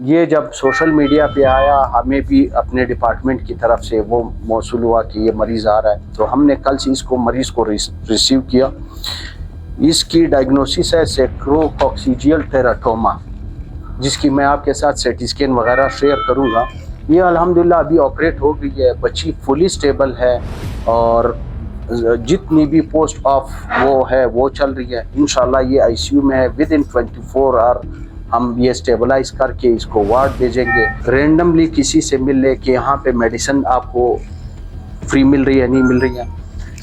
یہ جب social media پہ آیا ہمیں بھی اپنے ڈپارٹمنٹ کی طرف سے وہ موصول ہوا کہ یہ مریض آ رہا ہے، تو ہم نے کل سے مریض کو ریسیو کیا۔ اس کی ڈائگنوسس ہے سیکروکوکسیجیل ٹیراٹوما، جس کی میں آپ کے ساتھ سی ٹی اسکین وغیرہ شیئر کروں گا۔ یہ الحمدللہ ابھی آپریٹ ہو گئی ہے، بچی فلی اسٹیبل ہے اور جتنی بھی پوسٹ آف وہ ہے وہ چل رہی ہے۔ انشاءاللہ یہ آئی سی یو میں ہے، ود ان 24 آور ہم یہ اسٹیبلائز کر کے اس کو وارڈ بھیجیں گے۔ رینڈملی کسی سے مل لے کہ یہاں پہ میڈیسن آپ کو فری مل رہی ہے نہیں مل رہی ہے،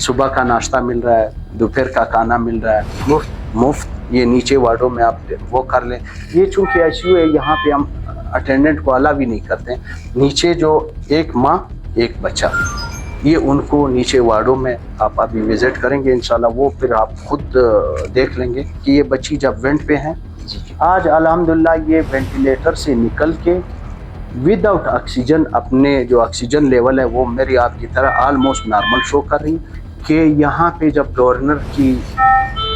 صبح کا ناشتہ مل رہا ہے، دوپہر کا کھانا مل رہا ہے مفت، یہ نیچے وارڈوں میں آپ وہ کر لیں۔ یہ چونکہ آئی سی یو ہے، یہاں پہ ہم اٹینڈنٹ کو الاؤ بھی نہیں کرتے، نیچے جو ایک ماں ایک بچہ، یہ ان کو نیچے وارڈوں میں آپ ابھی وزٹ کریں گے انشاءاللہ، وہ پھر آپ خود دیکھ لیں گے کہ یہ بچی جب وینٹ پہ ہیں۔ آج الحمدللہ یہ وینٹیلیٹر سے نکل کے ود آؤٹ آکسیجن، اپنے جو آکسیجن لیول ہے وہ میری آپ کی طرح آلموسٹ نارمل شو کر رہی، کہ یہاں پہ جب گورنر کی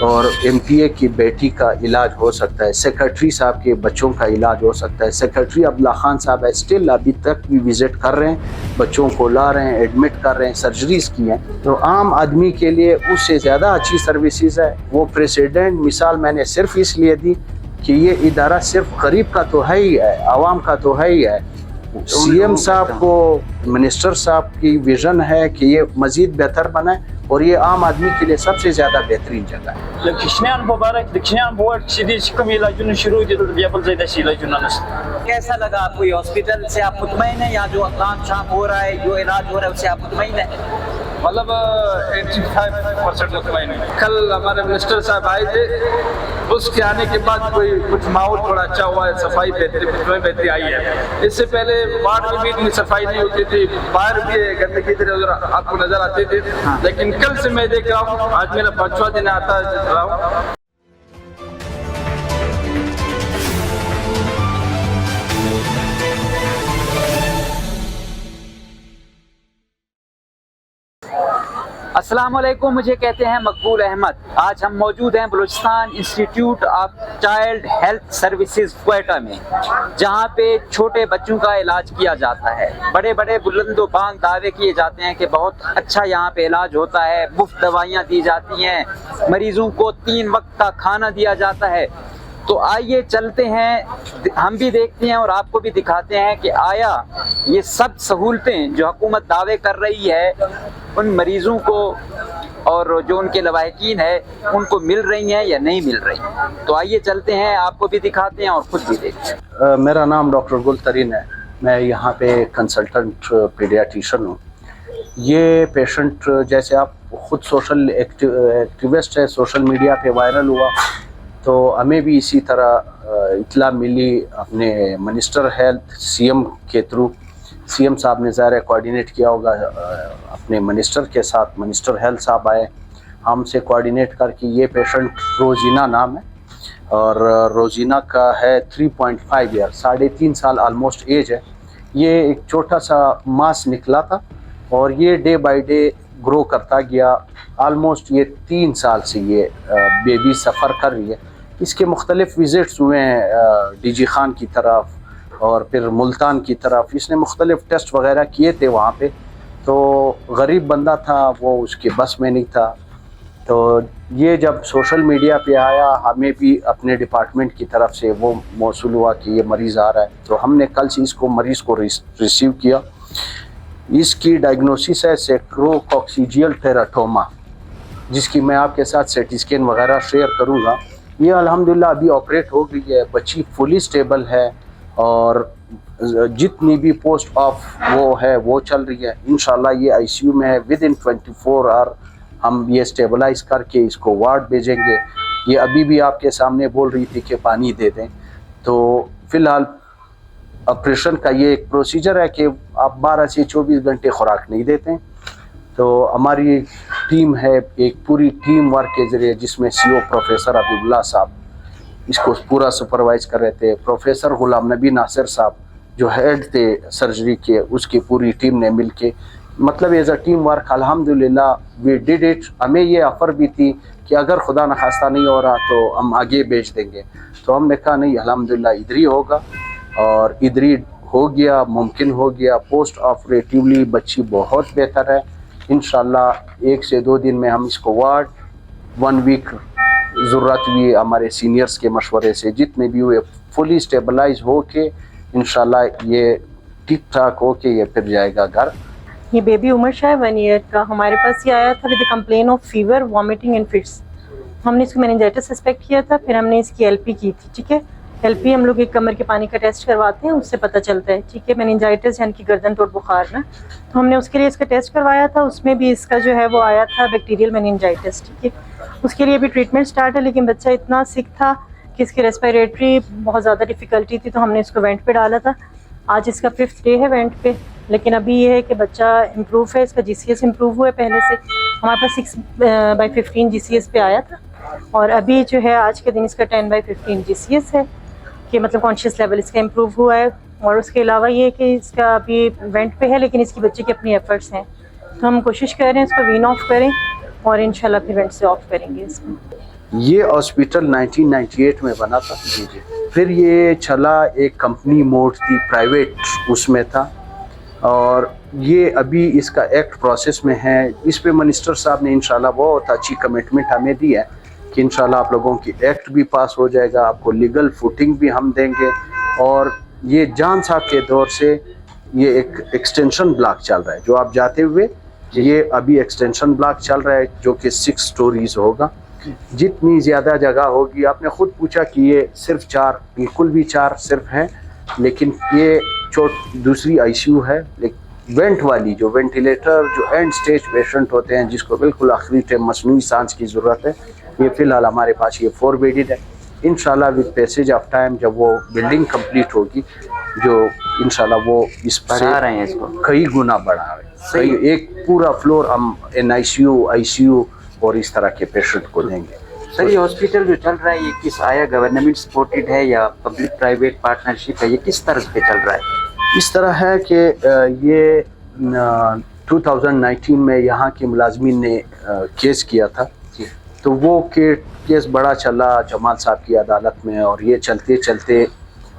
اور ایم پی اے کی بیٹی کا علاج ہو سکتا ہے، سیکرٹری صاحب کے بچوں کا علاج ہو سکتا ہے، سیکرٹری عبداللہ خان صاحب اسٹل ابھی تک بھی وزٹ کر رہے ہیں، بچوں کو لا رہے ہیں، ایڈمٹ کر رہے ہیں، سرجریز کی ہیں، تو عام آدمی کے لیے اس سے زیادہ اچھی سروسز ہے۔ وہ پریسیڈنٹ مثال میں نے صرف اس لیے دی کہ یہ ادارہ صرف غریب کا تو ہے ہی ہے، عوام کا تو ہے ہی ہے۔ سی ایم صاحب کو، منسٹر صاحب کی ویژن ہے کہ یہ مزید بہتر بنائے اور یہ عام آدمی کے لیے سب سے زیادہ بہترین جگہ ہے۔ کیسا لگا آپ کو یہ ہاسپٹل سے؟ آپ مطمئن ہیں یہاں جو کام شام ہو رہا ہے، جو علاج ہو رہا ہے اس سے آپ مطمئن ہیں؟ مطلب 85% مطمئن ہے۔ کل ہمارے منسٹر صاحب آئے تھے، اس کے آنے کے بعد کچھ ماحول تھوڑا اچھا ہوا ہے، صفائی بہتری آئی ہے۔ اس سے پہلے وارڈ میں بھی اتنی صفائی نہیں ہوتی تھی، باہر بھی گندگی ادھر آپ کو نظر آتی تھی، لیکن کل سے میں دیکھ رہا ہوں، آج میرا 5واں دن آتا رہا ہوں۔ السلام علیکم، مجھے کہتے ہیں مقبول احمد۔ آج ہم موجود ہیں Balochistan institute of child health services Quetta میں، جہاں پہ چھوٹے بچوں کا علاج کیا جاتا ہے۔ بڑے بڑے بلند و بانگ دعوے کیے جاتے ہیں کہ بہت اچھا یہاں پہ علاج ہوتا ہے، مفت دوائیاں دی جاتی ہیں، مریضوں کو 3 وقت کا کھانا دیا جاتا ہے۔ تو آئیے چلتے ہیں، ہم بھی دیکھتے ہیں اور آپ کو بھی دکھاتے ہیں کہ آیا یہ سب سہولتیں جو حکومت دعوے کر رہی ہے ان مریضوں کو اور جو ان کے لواحقین ہے ان کو مل رہی ہیں یا نہیں مل رہی۔ تو آئیے چلتے ہیں، آپ کو بھی دکھاتے ہیں اور خود بھی دیکھتے ہیں۔ میرا نام ڈاکٹر گل ترین ہے، میں یہاں پہ کنسلٹنٹ پیڈیاٹیشن ہوں۔ یہ پیشنٹ جیسے آپ خود سوشل ایکٹیوسٹ ہے، سوشل میڈیا پہ وائرل ہوا، تو ہمیں بھی اسی طرح اطلاع ملی اپنے منسٹر ہیلتھ سی ایم کے تھرو۔ سی ایم صاحب نے ظاہر کوارڈینیٹ کیا ہوگا اپنے منسٹر کے ساتھ، منسٹر ہیلتھ صاحب آئے ہم سے کوارڈینیٹ کر کے۔ یہ پیشنٹ روزینہ نام ہے اور روزینہ کا ہے 3.5 ایئر، 3.5 سال آلموسٹ ایج ہے۔ یہ ایک چھوٹا سا ماس نکلا تھا اور یہ ڈے بائی ڈے گرو کرتا گیا، آلموسٹ یہ 3 سال سے یہ بیبی سفر کر رہی ہے۔ اس کے مختلف وزٹس ہوئے ہیں ڈی جی خان کی طرف اور پھر ملتان کی طرف، اس نے مختلف ٹیسٹ وغیرہ کیے تھے وہاں پہ، تو غریب بندہ تھا وہ، اس کے بس میں نہیں تھا۔ تو یہ جب سوشل میڈیا پہ آیا ہمیں بھی اپنے ڈپارٹمنٹ کی طرف سے وہ موصول ہوا کہ یہ مریض آ رہا ہے، تو ہم نے کل سے مریض کو ریسیو کیا۔ اس کی ڈائگنوسس ہے سیکروکوکسیجیل ٹیراٹوما، جس کی میں آپ کے ساتھ سی ٹی اسکین وغیرہ شیئر کروں گا۔ یہ الحمدللہ ابھی آپریٹ ہو گئی ہے، بچی فلی اسٹیبل ہے اور جتنی بھی پوسٹ آف وہ ہے وہ چل رہی ہے۔ انشاءاللہ یہ آئی سی یو میں ہے، ود ان 24 آور ہم یہ اسٹیبلائز کر کے اس کو وارڈ بھیجیں گے۔ یہ ابھی بھی آپ کے سامنے بول رہی تھی کہ پانی دے دیں، تو فی الحال آپریشن کا یہ ایک پروسیجر ہے کہ آپ 12 سے 24 گھنٹے خوراک نہیں دیتے، تو ہماری ٹیم ہے، ایک پوری ٹیم ورک کے ذریعے، جس میں سی او پروفیسر حبیب اللہ صاحب اس کو پورا سپروائز کر رہے تھے، پروفیسر غلام نبی ناصر صاحب جو ہیڈ تھے سرجری کے، اس کی پوری ٹیم نے مل کے، مطلب ایز اے ٹیم ورک الحمدللہ وی ڈیڈ اٹ۔ ہمیں یہ آفر بھی تھی کہ اگر خدا نخواستہ نہیں ہو رہا تو ہم آگے بھیج دیں گے، تو ہم نے کہا نہیں الحمدللہ ادھر ہی ہوگا۔ اور ادھر ہو گیا، ممکن ہو گیا. پوسٹ آپریٹیولی بچی بہت بہتر ہے انشاءاللہ. 1 سے 2 دن میں ہم اس کو وارڈ 1 ویک ضرورت بھی ہمارے سینئرز کے مشورے سے جتنے بھی ہوئے فلی اسٹیبلائز ہو کے انشاءاللہ یہ ٹھیک ٹھاک ہو کے یہ پھر جائے گا گھر. یہ بیبی عمر شاہ 1 ایئر کا ہمارے پاس یہ آیا تھا with complain of fever, vomiting and fits. ہم نے اس کو میننجائٹس سسپیکٹ کیا تھا، پھر ہم نے اس کی LP کی تھی. ٹھیک ہے، LP ہم لوگ ایک کمر کے پانی کا ٹیسٹ کرواتے ہیں، اس سے پتہ چلتا ہے. ٹھیک ہے، میننجائٹس یعنی کہ گردن توڑ بخار نا، تو ہم نے اس کے لیے اس کا ٹیسٹ کروایا تھا. اس میں بھی اس کا جو ہے وہ آیا تھا بیکٹیریل میننجائٹس. ٹھیک ہے، اس کے لیے بھی ٹریٹمنٹ سٹارٹ ہے، لیکن بچہ اتنا سک تھا کہ اس کی ریسپیریٹری بہت زیادہ ڈیفیکلٹی تھی، تو ہم نے اس کو وینٹ پہ ڈالا تھا. آج اس کا 5th ڈے ہے وینٹ پہ، لیکن ابھی یہ ہے کہ بچہ امپروو ہے، اس کا GCS امپروو ہوا ہے. پہلے سے ہمارے پاس 6/15 GCS پہ آیا تھا، اور ابھی جو ہے آج کے دن اس کا 10/15 GCS ہے کہ مطلب کانشیس لیول اس کا امپروو ہوا ہے. اور اس کے علاوہ یہ کہ اس کا ابھی وینٹ پہ ہے، لیکن اس کی بچے کی اپنی ایفرٹس ہیں، تو ہم کوشش کر رہے ہیں اس کو وین آف کریں اور انشاءاللہ پھر وینٹ سے آف کریں گے. اس میں یہ ہاسپٹل 1998 میں بنا تھا. پھر یہ چلا ایک کمپنی موڈ تھی، پرائیویٹ اس میں تھا، اور یہ ابھی اس کا ایکٹ پروسیس میں ہے. اس پہ منسٹر صاحب نے انشاءاللہ بہت اچھی کمٹمنٹ ہمیں دی ہے کہ انشاءاللہ آپ لوگوں کی ایکٹ بھی پاس ہو جائے گا، آپ کو لیگل فوٹنگ بھی ہم دیں گے. اور یہ جان صاحب کے دور سے یہ ایک ایکسٹینشن بلاک چل رہا ہے جو آپ جاتے ہوئے، یہ ابھی ایکسٹینشن بلاک چل رہا ہے جو کہ 6 سٹوریز ہوگا. جتنی زیادہ جگہ ہوگی، آپ نے خود پوچھا کہ یہ صرف 4، بالکل بھی 4 صرف ہیں، لیکن یہ دوسری ICU ہے. وینٹ والی جو وینٹیلیٹر جو اینڈ سٹیج پیشنٹ ہوتے ہیں جس کو بالکل آخری ٹائم مصنوعی سانس کی ضرورت ہے، یہ فی الحال ہمارے پاس یہ 4 بیڈڈ ہے. انشاءاللہ ود پیسیج آف ٹائم جب وہ بلڈنگ کمپلیٹ ہوگی، جو انشاءاللہ وہ اس بڑھا رہے ہیں اس کو کئی گنا بڑھا رہے ہیں. ایک پورا فلور ہم NICU ICU اور اس طرح کے پیشنٹ کو دیں گے. سر یہ ہاسپٹل جو چل رہا ہے یہ کس آیا گورنمنٹ سپورٹڈ ہے یا پبلک پرائیویٹ پارٹنرشپ ہے، یہ کس طرز پہ چل رہا ہے؟ اس طرح ہے کہ یہ 2019 میں یہاں کے ملازمین نے کیس کیا تھا، تو وہ کیس بڑا چلا جمال صاحب کی عدالت میں، اور یہ چلتے چلتے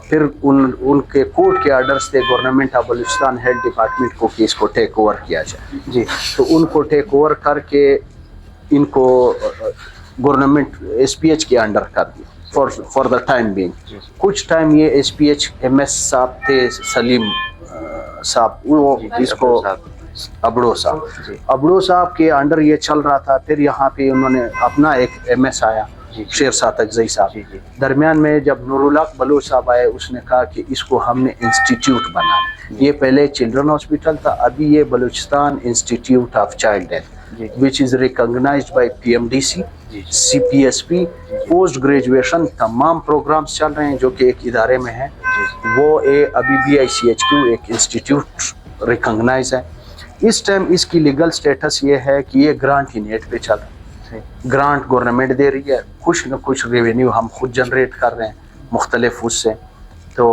پھر ان کے کورٹ کے آرڈرز تھے government of Balochistan health department کو کہ اس کو ٹیک اوور کیا جائے. تو ان کو ٹیک اوور کر کے ان کو گورنمنٹ SPH کے انڈر کر دیا فار دا ٹائم بینگ. کچھ ٹائم یہ SPH MS صاحب تھے، سلیم صاحب، وہ اس کو ابڑو صاحب کے انڈر یہ چل رہا تھا. پھر یہاں پہ انہوں نے اپنا ایک MS آیا، شیر سات اگزئی صاحب. درمیان میں جب نور الحق بلوچ صاحب آئے، اس نے کہا کہ اس کو ہم نے انسٹیٹیوٹ بنانا. یہ پہلے چلڈرن ہاسپٹل تھا، ابھی یہ Balochistan institute of child health which is recognized by PMDC, CPSP. Post graduation تمام پروگرامز چل رہے ہیں جو کہ ایک ادارے میں ہیں. وہ ابھی BICHQ ایک انسٹیٹیوٹ ریکگنائز ہے. اس ٹائم اس کی لیگل سٹیٹس یہ ہے کہ یہ گرانٹ انیٹ پہ چل رہا ہے. گرانٹ گورنمنٹ دے رہی ہے، کچھ نہ کچھ ریونیو ہم خود جنریٹ کر رہے ہیں مختلف اس سے. تو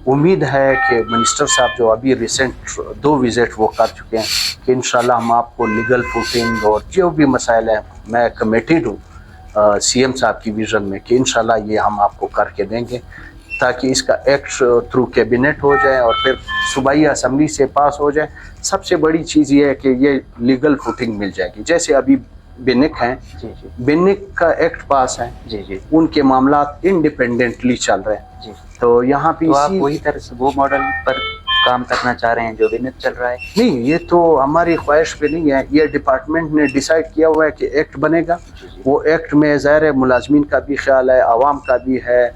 امید ہے کہ منسٹر صاحب جو ابھی ریسنٹ 2 وزٹ وہ کر چکے ہیں کہ انشاءاللہ ہم آپ کو لیگل فوٹنگ اور جو بھی مسائل ہیں، میں کمیٹیڈ ہوں CM صاحب کی ویژن میں کہ انشاءاللہ یہ ہم آپ کو کر کے دیں گے، تاکہ اس کا ایکٹ تھرو کیبنٹ ہو جائے اور پھر صوبائی اسمبلی سے پاس ہو جائے. سب سے بڑی چیز یہ ہے کہ یہ لیگل فوٹنگ مل جائے گی. جیسے ابھی بینک ہیں، بینک کا ایکٹ پاس ہے، ان کے معاملات انڈیپینڈنٹلی چل رہے ہیں. تو یہاں پہ آپ وہی طرح سے وہ ماڈل پر کام کرنا چاہ رہے ہیں جو بینک چل رہا ہے؟ نہیں، یہ تو ہماری خواہش پہ نہیں ہے. یہ ڈپارٹمنٹ نے ڈیسائیڈ کیا ہوا ہے کہ ایکٹ بنے گا. وہ ایکٹ میں ظاہر ہے ملازمین کا بھی خیال ہے، عوام کا بھی ہے،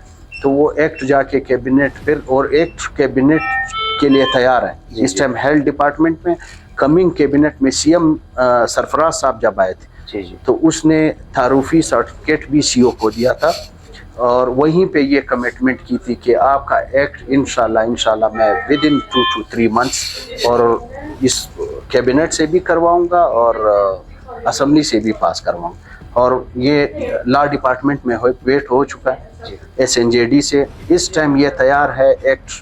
تو وہ ایکٹ جا کے کیبنٹ پھر، اور ایکٹ کیبنٹ کے لیے تیار ہے. اس ٹائم ہیلتھ ڈپارٹمنٹ میں کمنگ کیبنٹ میں CM سرفراز صاحب جب آئے تھے تو اس نے تعارفی سرٹیفکیٹ بھی CO کو دیا تھا، اور وہیں پہ یہ کمٹمنٹ کی تھی کہ آپ کا ایکٹ انشاءاللہ میں ودن 2 to 3 months اور اس کیبنٹ سے بھی کرواؤں گا اور اسمبلی سے بھی پاس کرواؤں گا. اور یہ لا ڈپارٹمنٹ میں ویٹ ہو چکا ہے SNJD سے. اس ٹائم یہ تیار ہے ایکٹ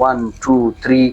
1, 2, 3,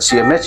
CMH।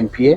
MPA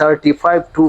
35 to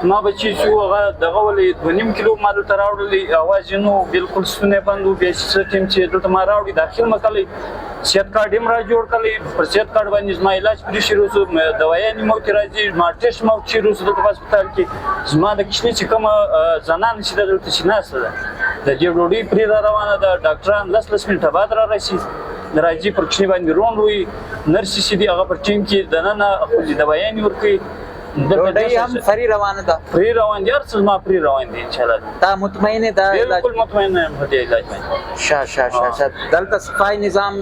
ما بچی چې هغه دغه ولې 2.5 کیلو ما دلته راوړلې، اواز یې نو بالکل ستونی بند و، بیا چې ټیم چې دلته ما راوړي داخل مکلی صحت کارډ یې را جوړ کړی، پر صحت کارډ باندې زما علاج پرې شروع شو، دوایانې مو کې راځي، ما ټیسټ مو شروع شو دلته په هسپتال کې، زما د کشنې چې کومه زنانه چې ده دلته چې ناسته ده د دې ډوډۍ پرې را روانه ده، ډاکټران 10 منټه بعد را رسي، راځي پر کشنې باندې روڼ وي، نرسې چې دي هغه پر ټیم کې دننه خپلې دوایانې ورکوي. ډوډۍ هم فری روانه ده؟ فری روان دي، هر څه زما فری روان دي انشاءالله. تا مطمئن ده؟ بالکل مطمئن یم په دې علاج باندې. شه دلته صفائی نظام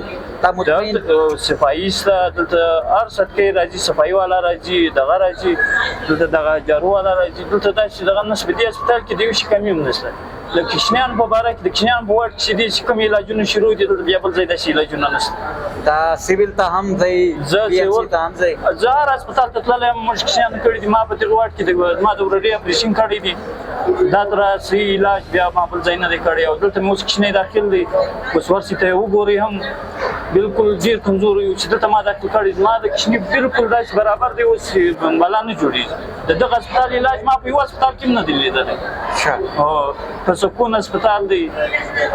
تا مطمئن؟ دلته صفائی شته، دلته هر سټکۍ راځي، صفائی والا راځي، دغه راځي، دلته دغه جارو والا راځي، دلته داسې دغه نشته په دې هسپتال کې د یو شي کمي هم نشته. د کشنیانو په باره کې د کشنیانو په واټ چې دي چې کوم علاجونه شروع دي دلته بیا بل ځای داسې علاجونه نشته. دا سیویل ته هم ځئ؟ PHC ته هم ځئ؟ زه هر هسپتال ته تللی یم، موږ کشنیانو کړي دي، ما په دغه واټ کې ما د ورډۍ اپریشن کړی دي، دا تر صحیح علاج بیا ما بل ځای نه دی کړی، او دلته مې اوس کشنی داخل دی، اوس ورسې ته یې وګورئ هم بالکل ډېر کمزوری و چې دلته ما داخل کړی، زما د کشني بالکل داسې برابر دی، اوس بلا نه جوړېږي. د دغه هسپتال علاج ما په یو هسپتال کې هم نه دی لیدلی. په سکون هسپتال دی،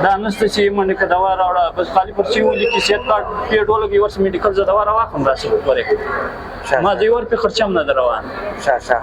دا نشته چې منډې که دوا راوړه بس خالي پرچې ولیکي صحت کارډ پیډ ولګوي ورسې میډیکل زه دوا راواخلم راسې ورکړې، ما د یو روپۍ خرچه هم نه ده روان.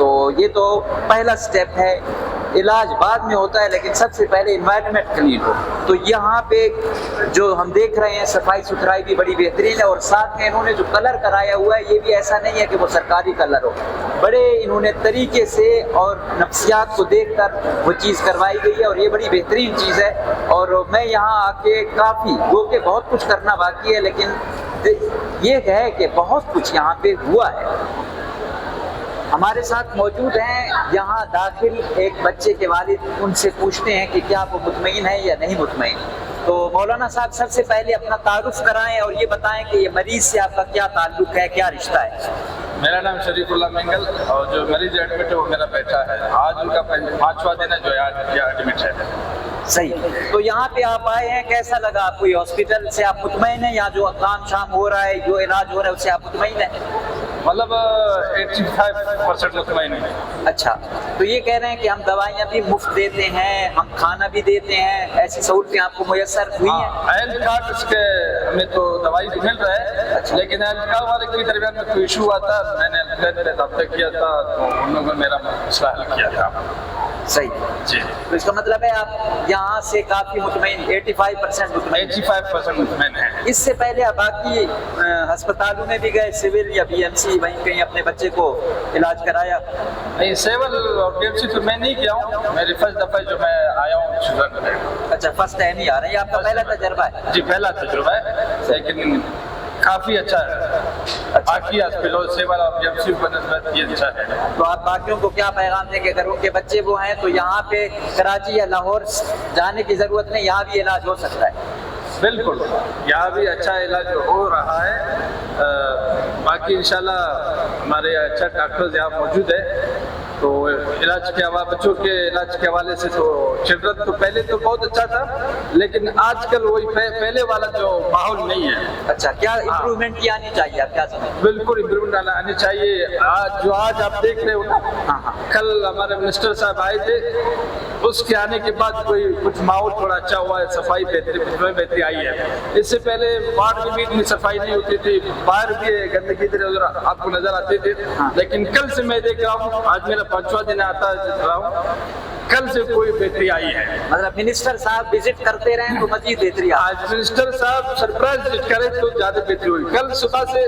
تو یہ تو پہلا سٹیپ ہے. علاج بعد میں ہوتا ہے لیکن سب سے پہلے انوائرمنٹ کلین ہو. تو یہاں پہ جو ہم دیکھ رہے ہیں صفائی ستھرائی بھی بڑی بہترین ہے, اور ساتھ میں انہوں نے جو کلر کرایا ہوا ہے یہ بھی ایسا نہیں ہے کہ وہ سرکاری کلر ہو, بڑے انہوں نے طریقے سے اور نفسیات کو دیکھ کر وہ چیز کروائی گئی ہے, اور یہ بڑی بہترین چیز ہے. اور میں یہاں آ کے کافی وہ کہ بہت کچھ کرنا باقی ہے, لیکن یہ ہے کہ بہت کچھ یہاں پہ ہوا ہے. ہمارے ساتھ موجود ہیں یہاں داخل ایک بچے کے والد, ان سے پوچھتے ہیں کہ کیا وہ مطمئن ہے یا نہیں مطمئن. تو مولانا صاحب سب سے پہلے اپنا تعارف کرائیں اور یہ بتائیں کہ یہ مریض سے آپ کا کیا تعلق ہے, کیا رشتہ ہے. میرا نام شریف اللہ منگل, اور جو مریض ایڈمٹ ہے وہ میرا بیٹا ہے. آج ان کا 5واں دن ہے جو آج ایڈمٹ ہے. صحیح. تو یہاں پہ آپ آئے ہیں, کیسا لگا آپ کو یہ ہاسپٹل سے؟ آپ مطمئن ہیں یہاں جو کام شام ہو رہا ہے, جو علاج ہو رہا ہے اس سے آپ مطمئن ہیں؟ مطلب 85% مطمئن ہے. اچھا, تو یہ کہہ رہے ہیں کہ ہم دوائیاں بھی مفت دیتے ہیں, ہم کھانا بھی دیتے ہیں, ایسی سہولتیں آپ کو میسر ہوئی ہیں؟ ہیلتھ کارڈ اس کے ہمیں تو دوائی تو مل رہا ہے, لیکن ہیلتھ کارڈ والے کے درمیان میں کوئی ایشو آتا, میں نے رابطہ کیا تھا تو ان لوگوں نے میرا مسئلہ حل کیا تھا. صحیح جی. تو اس کا مطلب ہے آپ یہاں سے کافی مطمئن, 85% مطمئن. 85% مطمئن ہے. اس سے پہلے آپ باقی ہسپتالوں میں بھی گئے, سول یا بی ایم سی, وہیں کہیں اپنے بچے کو علاج کرایا؟ نہیں, سیول اور بی ایم سی تو میں نہیں کیا ہوں, میری فرسٹ دفعہ جو میں آیا ہوں شوگر میں. اچھا, فرسٹ ٹائم ہی آ رہے ہیں, آپ کا پہلا تجربہ ہے؟ جی پہلا تجربہ ہے, لیکن کافی اچھا ہے. باقی ہاسپٹل سیول اور بی ایم سی پر نسبت یہ اچھا ہے. تو آپ باقیوں کو کیا پیغام دیں کہ اگر ان کے بچے وہ ہیں تو یہاں پہ کراچی یا لاہور جانے کی ضرورت نہیں, یہاں بھی علاج ہو سکتا ہے؟ بالکل, یہاں بھی اچھا علاج ہو رہا ہے. باقی انشاءاللہ ہمارے اچھا ڈاکٹرز یہاں موجود ہے. تو علاج کے حوالے, بچوں کے علاج کے حوالے سے تو چلڈرن تو پہلے تو بہت اچھا تھا, لیکن آج کل وہی پہلے والا جو ماحول نہیں ہے. اچھا, کیا امپروومنٹ کی آنی چاہیے, آپ کیا سمجھیں؟ بالکل امپروومنٹ آنی چاہیے. آج آپ دیکھ رہے ہو نا, کل ہمارے منسٹر صاحب آئے تھے, اس کے آنے کے بعد کوئی کچھ ماحول تھوڑا اچھا ہوا ہے, صفائی بہتری آئی ہے. اس سے پہلے وارڈ میں بھی اتنی صفائی نہیں ہوتی تھی, باہر بھی گندگی ادھر ادھر آپ کو نظر آتے تھے, لیکن کل سے میں دیکھ رہا ہوں, آج میرا 5واں دن آتا رہا ہوں, کل سے کوئی بہتری آئی ہے. مطلب منسٹر صاحب وزٹ کرتے رہیں تو مزید بہتری. آج منسٹر صاحب سرپرائز وزٹ کرے تو زیادہ بہتری ہوئی. کل صبح سے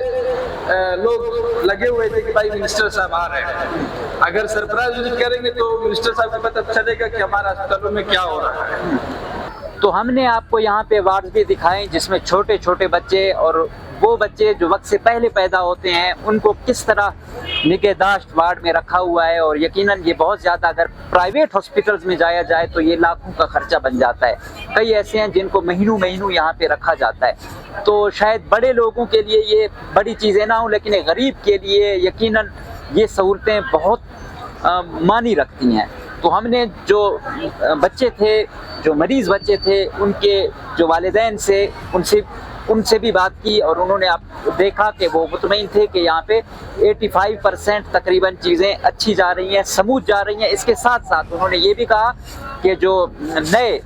لوگ لگے ہوئے تھے کہ بھائی منسٹر صاحب آ رہے ہیں. اگر سرپرائز وزٹ کریں گے تو منسٹر صاحب کو پتہ چلے گا کہ ہمارا ہسپتالوں میں کیا ہو رہا ہے. تو ہم نے آپ کو یہاں پہ وارڈ بھی دکھائیں جس میں چھوٹے چھوٹے بچے اور وہ بچے جو وقت سے پہلے پیدا ہوتے ہیں ان کو کس طرح نگہداشت وارڈ میں رکھا ہوا ہے. اور یقیناً یہ بہت زیادہ, اگر پرائیویٹ ہاسپٹلز میں جایا جائے تو یہ لاکھوں کا خرچہ بن جاتا ہے. کئی ایسے ہیں جن کو مہینوں یہاں پہ رکھا جاتا ہے. تو شاید بڑے لوگوں کے لیے یہ بڑی چیزیں نہ ہوں, لیکن ایک غریب کے لیے یقیناً یہ سہولتیں بہت معنی رکھتی ہیں. تو ہم نے جو بچے تھے, جو مریض بچے تھے, ان کے جو والدین سے ان سے بھی بات کی, اور انہوں نے آپ دیکھا کہ وہ مطمئن تھے کہ یہاں پہ 85% تقریباً چیزیں اچھی جا رہی ہیں, سموتھ جا رہی ہیں. اس کے ساتھ ساتھ انہوں نے یہ بھی کہا کہ جو نئے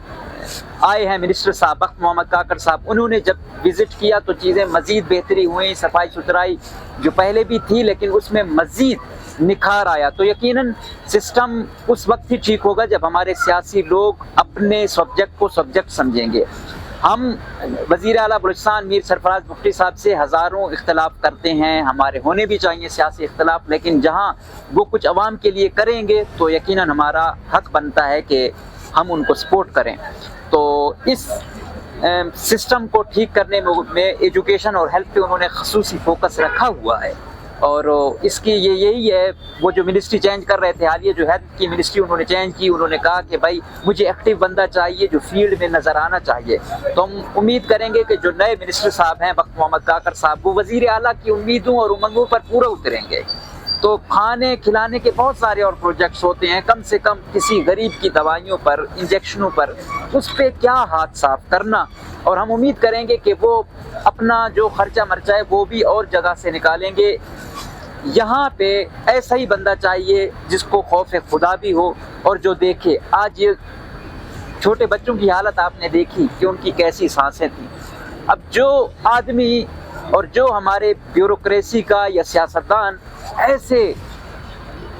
آئے ہیں منسٹر صاحب بخت محمد کاکڑ صاحب, انہوں نے جب وزٹ کیا تو چیزیں مزید بہتری ہوئیں. صفائی ستھرائی جو پہلے بھی تھی لیکن اس میں مزید نکھار آیا. تو یقیناً سسٹم اس وقت ہی ٹھیک ہوگا جب ہمارے سیاسی لوگ اپنے سبجیکٹ کو سبجیکٹ سمجھیں گے. ہم وزیر اعلیٰ بلوچستان میر سرفراز مفتی صاحب سے ہزاروں اختلاف کرتے ہیں, ہمارے ہونے بھی چاہیے سیاسی اختلاف, لیکن جہاں وہ کچھ عوام کے لیے کریں گے تو یقیناً ہمارا حق بنتا ہے کہ ہم ان کو سپورٹ کریں. تو اس سسٹم کو ٹھیک کرنے میں ایجوکیشن اور ہیلتھ پہ انہوں نے خصوصی فوکس رکھا ہوا ہے. اور اس کی یہی ہے, وہ جو منسٹری چینج کر رہے تھے حالیہ, جو ہیلتھ کی منسٹری انہوں نے چینج کی, انہوں نے کہا کہ بھائی مجھے ایکٹیو بندہ چاہیے جو فیلڈ میں نظر آنا چاہیے. تو ہم امید کریں گے کہ جو نئے منسٹر صاحب ہیں بخت محمد کاکڑ صاحب, وہ وزیر اعلیٰ کی امیدوں اور امنگوں پر پورا اتریں گے. تو کھانے کھلانے کے بہت سارے اور پروجیکٹس ہوتے ہیں, کم سے کم کسی غریب کی دوائیوں پر, انجیکشنوں پر, اس پہ کیا ہاتھ صاف کرنا. اور ہم امید کریں گے کہ وہ اپنا جو خرچہ مرچہ ہے وہ بھی اور جگہ سے نکالیں گے. یہاں پہ ایسا ہی بندہ چاہیے جس کو خوف خدا بھی ہو اور جو دیکھے. آج یہ چھوٹے بچوں کی حالت آپ نے دیکھی کہ ان کی کیسی سانسیں تھیں. اب جو آدمی اور جو ہمارے بیوروکریسی کا یا سیاستدان ایسے